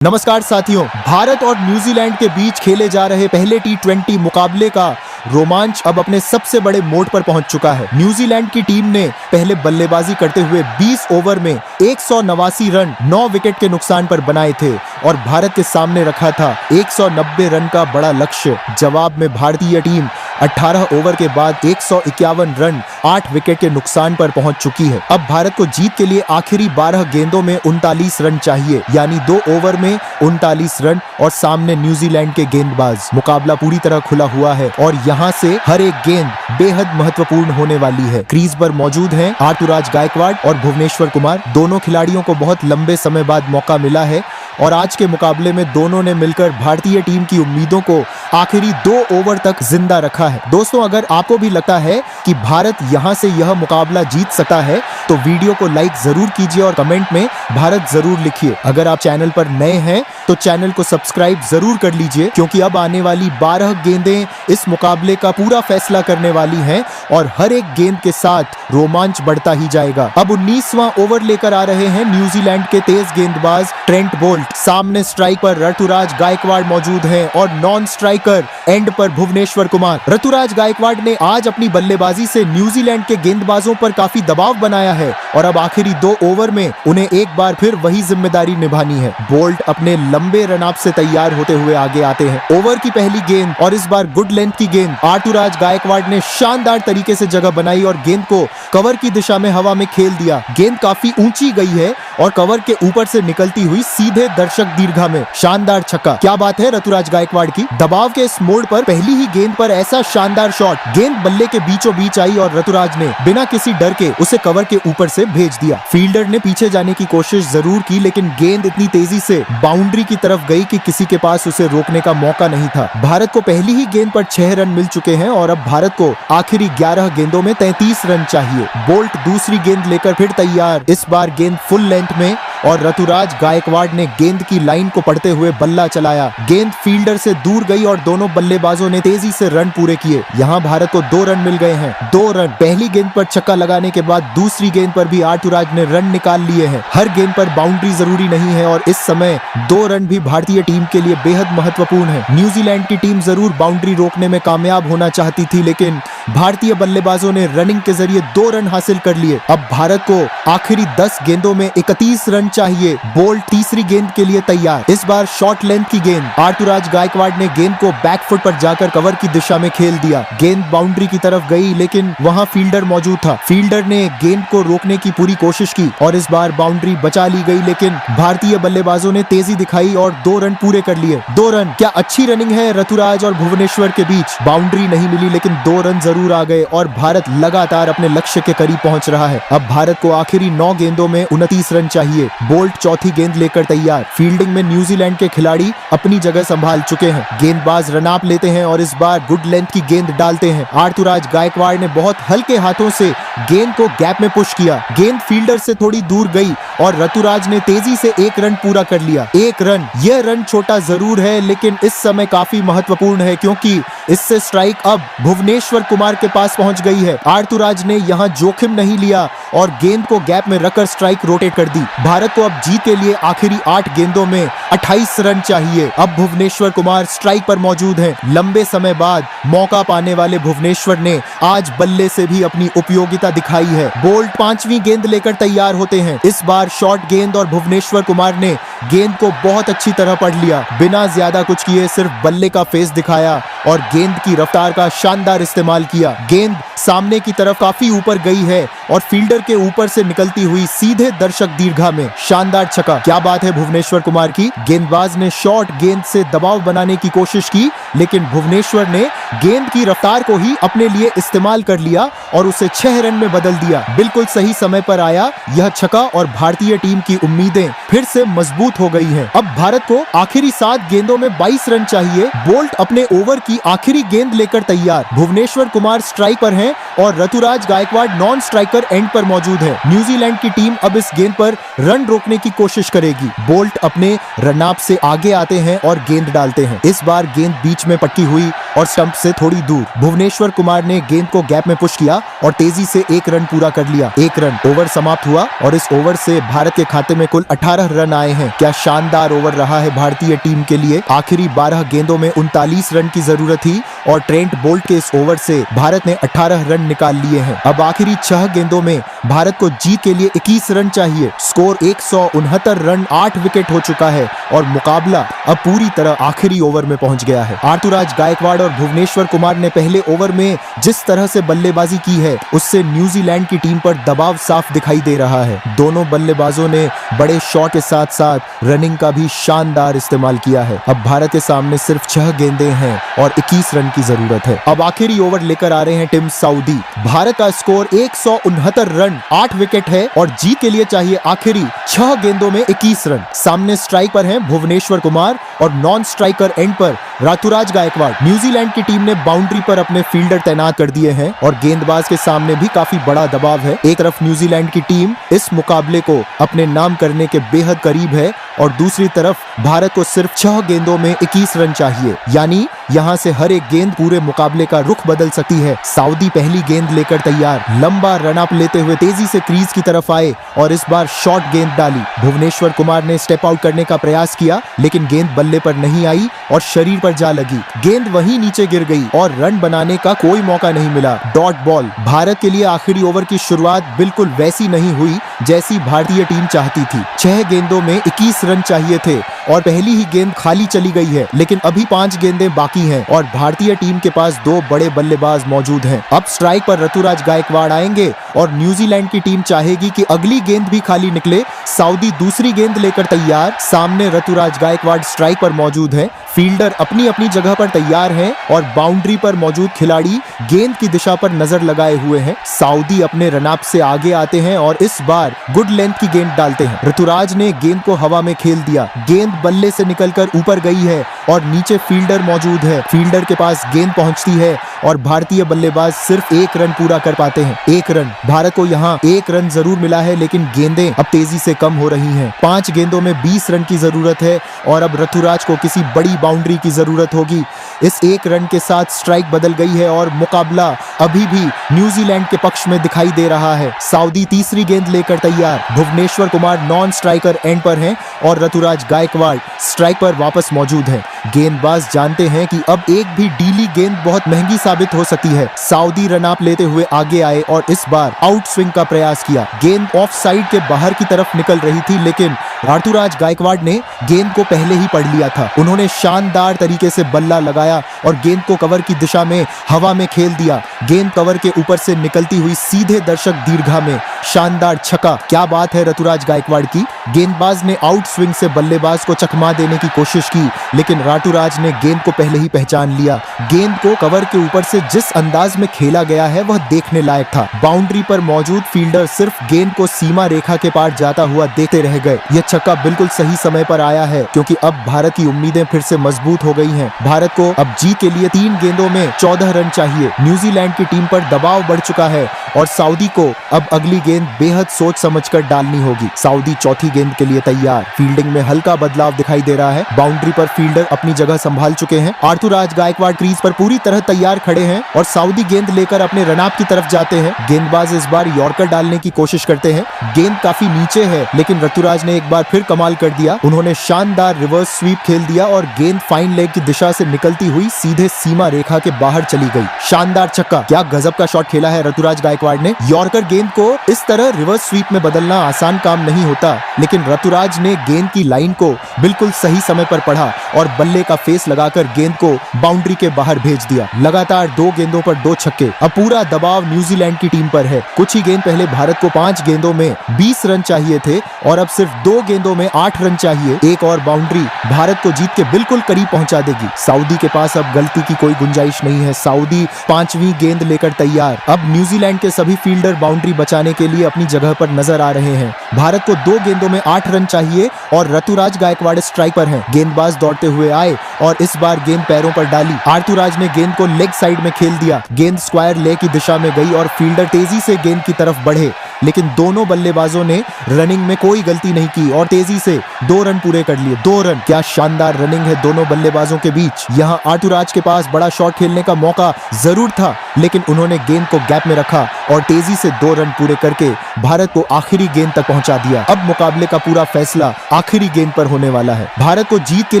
नमस्कार साथियों, भारत और न्यूजीलैंड के बीच खेले जा रहे पहले टी20 मुकाबले का रोमांच अब अपने सबसे बड़े मोड़ पर पहुंच चुका है। न्यूजीलैंड की टीम ने पहले बल्लेबाजी करते हुए 20 ओवर में 189 रन 9 विकेट के नुकसान पर बनाए थे और भारत के सामने रखा था 190 रन का बड़ा लक्ष्य। जवाब में भारतीय टीम 18 ओवर के बाद 151 रन 8 विकेट के नुकसान पर पहुंच चुकी है। अब भारत को जीत के लिए आखिरी 12 गेंदों में 39 रन चाहिए, यानी 2 ओवर में 39 रन और सामने न्यूजीलैंड के गेंदबाज। मुकाबला पूरी तरह खुला हुआ है और यहाँ से हर एक गेंद बेहद महत्वपूर्ण होने वाली है। क्रीज पर मौजूद हैं ऋतुराज गायकवाड़ और भुवनेश्वर कुमार। दोनों खिलाड़ियों को बहुत लंबे समय बाद मौका मिला है और आज के मुकाबले में दोनों ने मिलकर भारतीय टीम की उम्मीदों को आखिरी 2 ओवर तक जिंदा रखा है। दोस्तों, अगर आपको भी लगता है कि भारत यहां से यह मुकाबला जीत सकता है तो वीडियो को लाइक जरूर कीजिए और कमेंट में भारत जरूर लिखिए। अगर आप चैनल पर नए हैं तो चैनल को सब्सक्राइब जरूर कर लीजिए, क्योंकि अब आने वाली 12 गेंदें इस मुकाबले का पूरा फैसला करने वाली हैं और हर एक गेंद के साथ रोमांच बढ़ता ही जाएगा। अब 19वां ओवर लेकर आ रहे हैं न्यूजीलैंड के तेज गेंदबाज ट्रेंट बोल्ट। सामने स्ट्राइक पर ऋतुराज गायकवाड़ मौजूद हैं और नॉन स्ट्राइकर एंड पर भुवनेश्वर कुमार। ऋतुराज गायकवाड़ ने आज अपनी बल्लेबाजी से न्यूजीलैंड के गेंदबाजों पर काफी दबाव बनाया है और अब आखिरी 2 ओवर में उन्हें एक बार फिर वही जिम्मेदारी निभानी है। बोल्ट अपने लंबे रनअप से तैयार होते हुए आगे आते हैं। ओवर की पहली गेंद और इस बार गुड लेंथ की गेंद। ऋतुराज गायकवाड़ ने शानदार तरीके से जगह बनाई और गेंद को कवर की दिशा में हवा में खेल दिया। गेंद काफी ऊंची गई है और कवर के ऊपर से निकलती हुई सीधे दर्शक दीर्घा में। शानदार छक्का। क्या बात है ऋतुराज गायकवाड़ की। दबाव के इस मोड़ पर पहली ही गेंद पर ऐसा शानदार शॉट। गेंद बल्ले के बीचों बीच आई और ऋतुराज ने बिना किसी डर के उसे कवर के ऊपर से भेज दिया। फील्डर ने पीछे जाने की कोशिश जरूर की, लेकिन गेंद इतनी तेजी से बाउंड्री की तरफ गई कि किसी के पास उसे रोकने का मौका नहीं था। भारत को पहली ही गेंद पर 6 रन मिल चुके हैं और अब भारत को आखिरी 11 गेंदों में 33 रन चाहिए। बोल्ट दूसरी गेंद लेकर फिर तैयार। इस बार गेंद फुल लेंथ में और ऋतुराज गायकवाड़ ने गेंद की लाइन को पढ़ते हुए बल्ला चलाया। गेंद फील्डर से दूर गई और दोनों बल्लेबाजों ने तेजी से रन पूरे किए। यहाँ भारत को 2 रन मिल गए हैं। 2 रन। पहली गेंद पर छक्का लगाने के बाद दूसरी गेंद पर भी ऋतुराज ने रन निकाल लिए हैं। हर गेंद पर बाउंड्री जरूरी नहीं है और इस समय 2 रन भी भारतीय टीम के लिए बेहद महत्वपूर्ण है। न्यूजीलैंड की टीम जरूर बाउंड्री रोकने में कामयाब होना चाहती थी, लेकिन भारतीय बल्लेबाजों ने रनिंग के जरिए 2 रन हासिल कर लिए। अब भारत को आखिरी 10 गेंदों में 31 रन चाहिए। बोल्ट तीसरी गेंद के लिए तैयार। इस बार शॉर्ट लेंथ की गेंद। ऋतुराज गायकवाड़ ने गेंद को बैकफुट पर जाकर कवर की दिशा में खेल दिया। गेंद बाउंड्री की तरफ गई, लेकिन वहां फील्डर मौजूद था। फील्डर ने गेंद को रोकने की पूरी कोशिश की और इस बार बाउंड्री बचा ली गई, लेकिन भारतीय बल्लेबाजों ने तेजी दिखाई और 2 रन पूरे कर लिए। 2 रन। क्या अच्छी रनिंग है ऋतुराज और भुवनेश्वर के बीच। बाउंड्री नहीं मिली, लेकिन 2 रन जरूर आ गए और भारत लगातार अपने लक्ष्य के करीब पहुंच रहा है। अब भारत को आखिरी 9 गेंदों में 29 रन चाहिए। बोल्ट चौथी गेंद लेकर तैयार। फील्डिंग में न्यूजीलैंड के खिलाड़ी अपनी जगह संभाल चुके हैं। गेंदबाज रनअप लेते हैं और इस बार गुड लेंथ की गेंद डालते हैं। ऋतुराज गायकवाड़ ने बहुत हल्के हाथों से गेंद को गैप में पुश किया। गेंद फील्डर से थोड़ी दूर गई और ऋतुराज ने तेजी से 1 रन पूरा कर लिया। 1 रन। यह रन छोटा जरूर है, लेकिन इस समय काफी महत्वपूर्ण है, क्योंकि इससे स्ट्राइक अब भुवनेश्वर कुमार के पास पहुंच गई है। ऋतुराज ने यहां जोखिम नहीं लिया और गेंद को गैप में रखकर स्ट्राइक रोटेट कर दी। भारत को अब जीत के लिए आखिरी 8 गेंदों में 28 रन चाहिए। अब भुवनेश्वर कुमार स्ट्राइक पर मौजूद हैं। लंबे समय बाद मौका पाने वाले भुवनेश्वर ने आज बल्ले से भी अपनी उपयोगिता दिखाई है। बोल्ट 5वीं गेंद लेकर तैयार होते हैं। इस बार शॉर्ट गेंद और भुवनेश्वर कुमार ने गेंद को बहुत अच्छी तरह पढ़ लिया। बिना ज्यादा कुछ किए सिर्फ बल्ले का फेस दिखाया और गेंद की रफ्तार का शानदार इस्तेमाल किया। गेंद सामने की तरफ काफी ऊपर गई है और फील्डर के ऊपर से निकलती हुई सीधे दर्शक दीर्घा में। शानदार छक्का। क्या बात है भुवनेश्वर कुमार की। गेंदबाज ने शॉर्ट गेंद से दबाव बनाने की कोशिश की, लेकिन भुवनेश्वर ने गेंद की रफ्तार को ही अपने लिए इस्तेमाल कर लिया और उसे 6 रन में बदल दिया। बिल्कुल सही समय पर आया यह छक्का और भारतीय टीम की उम्मीदें फिर से मजबूत हो गई हैं। अब भारत को आखिरी 7 गेंदों में 22 रन चाहिए। बोल्ट अपने ओवर की आखिरी गेंद लेकर तैयार। भुवनेश्वर कुमार स्ट्राइक पर हैं और Ruturaj Gaikwad non striker end पर मौजूद है। न्यूजीलैंड की टीम अब इस गेंद पर रन रोकने की कोशिश करेगी। बोल्ट अपने रनअप से आगे आते हैं और गेंद डालते हैं। इस बार गेंद बीच में पट्टी हुई और स्टंप से थोड़ी दूर। भुवनेश्वर कुमार ने गेंद को गैप में पुश किया और तेजी से 1 रन पूरा कर लिया। 1 रन। ओवर समाप्त हुआ और इस ओवर से भारत के खाते में कुल 18 रन आए हैं। क्या शानदार ओवर रहा है भारतीय टीम के लिए। आखिरी 12 गेंदों में 39 रन की जरूरत थी और ट्रेंट बोल्ट के इस ओवर से भारत ने 18 रन निकाल लिए हैं। अब आखिरी 6 गेंदों में भारत को जीत के लिए 21 रन चाहिए। स्कोर 169 रन, 8 विकेट हो चुका है और मुकाबला अब पूरी तरह आखिरी ओवर में पहुंच गया है। ऋतुराज गायकवाड़ और भुवनेश्वर कुमार ने पहले ओवर में जिस तरह से बल्लेबाजी की है उससे न्यूजीलैंड की टीम पर दबाव साफ दिखाई दे रहा है। दोनों बल्लेबाजों ने बड़े शॉट के साथ साथ रनिंग का भी शानदार इस्तेमाल किया है। अब भारत के सामने सिर्फ 6 गेंदें हैं और 21 रन की जरूरत है। अब आखिरी ओवर लेकर आ रहे हैं टिम साउदी। भारत का स्कोर 169 रन, 8 विकेट है और जीत के लिए चाहिए आखिरी 6 गेंदों में 21 रन। सामने स्ट्राइक पर हैं भुवनेश्वर कुमार और नॉन स्ट्राइकर एंड पर ऋतुराज गायकवाड़। न्यूजीलैंड की टीम ने बाउंड्री पर अपने फील्डर तैनात कर दिए हैं और गेंदबाज के सामने भी काफी बड़ा दबाव है। एक तरफ न्यूजीलैंड की टीम इस मुकाबले को अपने नाम करने के बेहद करीब है और दूसरी तरफ भारत को सिर्फ 6 गेंदों में 21 रन चाहिए, यानी यहां से हर एक गेंद पूरे मुकाबले का रुख बदल सकती है। सऊदी पहली गेंद लेकर तैयार, लंबा रन अप लेते हुए तेजी से क्रीज की तरफ आए और इस बार शॉर्ट गेंद डाली। भुवनेश्वर कुमार ने स्टेप आउट करने का प्रयास किया लेकिन गेंद बल्ले पर नहीं आई और शरीर पर जा लगी। गेंद वहीं नीचे गिर गई और रन बनाने का कोई मौका नहीं मिला। Dot ball. भारत के लिए आखिरी ओवर की शुरुआत बिल्कुल वैसी नहीं हुई जैसी भारतीय टीम चाहती थी। 6 गेंदों में 21 रन चाहिए थे और पहली ही गेंद खाली चली गई है, लेकिन अभी 5 गेंदें बाकी हैं और भारतीय टीम के पास 2 बड़े बल्लेबाज मौजूद हैं। अब स्ट्राइक पर ऋतुराज गायकवाड़ आएंगे और न्यूजीलैंड की टीम चाहेगी कि अगली गेंद भी खाली निकले। सऊदी दूसरी गेंद लेकर तैयार, सामने ऋतुराज गायकवाड़ स्ट्राइक पर मौजूद है। फील्डर अपनी अपनी जगह पर तैयार हैं और बाउंड्री पर मौजूद खिलाड़ी गेंद की दिशा पर नजर लगाए हुए हैं। सऊदी अपने रनअप से आगे आते हैं और इस बार गुड लेंथ की गेंद डालते हैं। ऋतुराज ने गेंद को हवा में खेल दिया, गेंद बल्ले से निकलकर ऊपर गई है और नीचे फील्डर मौजूद है। फील्डर के पास गेंद पहुंचती है और भारतीय बल्लेबाज सिर्फ 1 रन पूरा कर पाते हैं। 1 रन। भारत को यहाँ 1 रन जरूर मिला है लेकिन गेंदें अब तेजी से कम हो रही हैं। 5 गेंदों में 20 रन की जरूरत है और अब ऋतुराज को किसी बड़ी बाउंड्री की जरूरत होगी। इस 1 रन के साथ स्ट्राइक बदल गई है और मुकाबला अभी भी न्यूजीलैंड के पक्ष में दिखाई दे रहा है। सऊदी तीसरी गेंद लेकर तैयार, Bhuvneshwar Kumar non striker end पर हैं और ऋतुराज गायकवाड़ स्ट्राइक पर वापस मौजूद है। गेंदबाज जानते हैं कि अब एक भी डीली गेंद बहुत महंगी साबित हो सकती है। सऊदी रन अप लेते हुए आगे आए और इस बार आउट स्विंग का प्रयास किया। गेंद ऑफ साइड के बाहर की तरफ निकल रही थी लेकिन ऋतुराज गायकवाड़ ने गेंद को पहले ही पढ़ लिया था। उन्होंने शानदार तरीके से बल्ला लगाया और गेंद को कवर की दिशा में हवा में खेल दिया। गेंद कवर के ऊपर से निकलती हुई सीधे दर्शक दीर्घा में शानदार छक्का। क्या बात है ऋतुराज गायकवाड़ की। गेंदबाज ने आउट स्विंग से बल्लेबाज को चकमा देने की कोशिश की लेकिन ऋतुराज ने गेंद को पहले ही पहचान लिया। गेंद को कवर के ऊपर से जिस अंदाज में खेला गया है वह देखने लायक था। बाउंड्री पर मौजूद फील्डर सिर्फ गेंद को सीमा रेखा के पार जाता हुआ देखते रह गए। यह छक्का बिल्कुल सही समय पर आया है क्योंकि अब भारत की उम्मीदें फिर से मजबूत हो गई हैं। भारत को अब जीत के लिए 3 गेंदों में 14 रन चाहिए। न्यूजीलैंड की टीम पर दबाव बढ़ चुका है और सऊदी को अब अगली गेंद बेहद सोच समझकर डालनी होगी। सऊदी चौथी गेंद के लिए तैयार। फील्डिंग में हल्का बदलाव दिखाई दे रहा है। बाउंड्री पर फील्डर अपनी जगह संभाल चुके हैं। ऋतुराज गायकवाड़ क्रीज पर पूरी तरह तैयार खड़े हैं और सऊदी गेंद लेकर अपने रनअप की तरफ जाते हैं। गेंदबाज इस बार यॉर्कर डालने की कोशिश करते हैं। गेंद काफी नीचे है लेकिन ऋतुराज ने एक बार फिर कमाल कर दिया। उन्होंने शानदार रिवर्स स्वीप खेल दिया और गेंद फाइन लेग की दिशा से निकलती हुई सीधे सीमा रेखा के बाहर चली गई। शानदार छक्का। क्या गजब का शॉट खेला है ऋतुराज गायकवाड़ ने। यॉर्कर गेंद को इस तरह रिवर्स स्वीप में बदलना आसान काम नहीं होता लेकिन ऋतुराज ने गेंद की लाइन को बिल्कुल सही समय पर पढ़ा और बल्ले का फेस लगाकर गेंद को बाउंड्री के बाहर भेज दिया। लगातार 2 गेंदों पर 2 छक्के। अब पूरा दबाव न्यूजीलैंड की टीम पर है। कुछ ही गेंद पहले भारत को 5 गेंदों में 20 रन चाहिए थे और अब सिर्फ 2 गेंदों में 8 रन चाहिए। एक और बाउंड्री भारत को जीत के बिल्कुल करीब पहुंचा देगी। सऊदी के पास अब गलती की कोई गुंजाइश नहीं है। सऊदी 5वीं गेंद लेकर तैयार। अब न्यूजीलैंड के सभी फील्डर बाउंड्री बचाने के लिए अपनी जगह पर नजर आ रहे हैं। भारत को 2 गेंदों में 8 रन चाहिए और ऋतुराज गायकवाड़ स्ट्राइक पर हैं। गेंदबाज दौड़ते हुए आए और इस बार गेंद पैरों पर डाली। ऋतुराज ने गेंद को लेग साइड में खेल दिया। गेंद स्क्वायर लेग की दिशा में गई और फील्डर तेजी से गेंद की तरफ बढ़े। लेकिन दोनों बल्लेबाजों ने रनिंग में कोई गलती नहीं की और तेजी से 2 रन पूरे कर लिए। 2 रन, क्या शानदार रनिंग है दोनों बल्लेबाजों के बीच। यहां आर्थुराज के पास बड़ा शॉट खेलने का मौका जरूर था, लेकिन उन्होंने गेंद को गैप में रखा और तेजी से 2 रन पूरे करके भारत को आखिरी गेंद तक पहुंचा दिया। अब मुकाबले का पूरा फैसला आखिरी गेंद पर होने वाला है। भारत को जीत के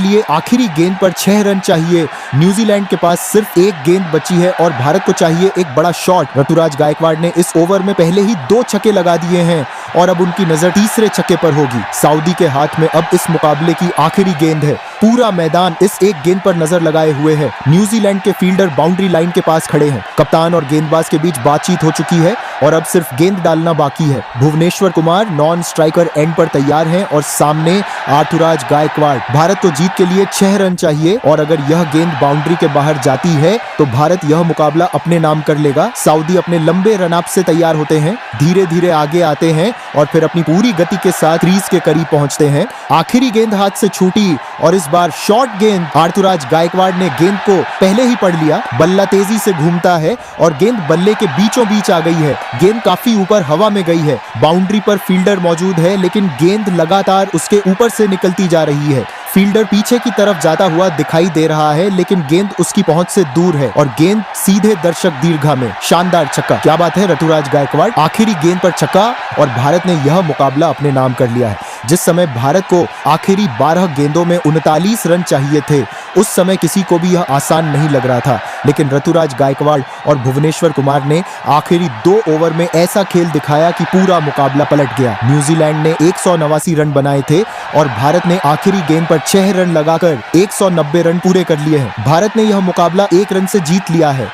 लिए आखिरी गेंद पर 6 रन चाहिए। न्यूजीलैंड के पास सिर्फ 1 गेंद बची है और भारत को चाहिए एक बड़ा शॉट। ऋतुराज गायकवाड़ ने इस ओवर में पहले ही 2 छक्के लगा दिए हैं और अब उनकी नजर तीसरे छक्के पर होगी। सऊदी के हाथ में अब इस मुकाबले की आखिरी गेंद है। पूरा मैदान इस एक गेंद पर नजर लगाए हुए है। न्यूजीलैंड के फील्डर बाउंड्री लाइन के पास खड़े हैं। कप्तान और गेंदबाज के बीच बातचीत हो चुकी है और अब सिर्फ गेंद डालना बाकी है। Bhuvneshwar Kumar non striker end पर तैयार हैं और सामने आर्थुराज गायकवाड़। भारत को जीत के लिए 6 रन चाहिए और अगर यह गेंद बाउंड्री के बाहर जाती है तो भारत यह मुकाबला अपने नाम कर लेगा। सऊदी अपने लंबे रनअप से तैयार होते हैं, धीरे धीरे आगे आते हैं और फिर अपनी पूरी गति के साथ क्रीज के करीब पहुंचते हैं। आखिरी गेंद हाथ से छूटी और इस बार शॉर्ट गेंद। आर्थुराज गायकवाड़ ने गेंद को पहले ही पढ़ लिया। बल्ला तेजी से घूमता है और गेंद बल्ले के बीचों बीच आ गई है। गेंद काफी ऊपर हवा में गई है। बाउंड्री पर फील्डर मौजूद है, लेकिन गेंद लगातार उसके ऊपर से निकलती जा रही है। फील्डर पीछे की तरफ जाता हुआ दिखाई दे रहा है, लेकिन गेंद उसकी पहुंच से दूर है और गेंद सीधे दर्शक दीर्घा में। शानदार छक्का, क्या बात है ऋतुराज गायकवाड़। आखिरी गेंद पर छक्का और भारत ने यह मुकाबला अपने नाम कर लिया है। जिस समय भारत को आखिरी 12 गेंदों में 39 रन चाहिए थे, उस समय किसी को भी यह आसान नहीं लग रहा था, लेकिन ऋतुराज गायकवाड़ और भुवनेश्वर कुमार ने आखिरी 2 ओवर में ऐसा खेल दिखाया कि पूरा मुकाबला पलट गया। न्यूजीलैंड ने 189 रन बनाए थे और भारत ने आखिरी गेंद पर 6 रन लगाकर 190 रन पूरे कर लिए हैं। भारत ने यह मुकाबला 1 रन से जीत लिया है।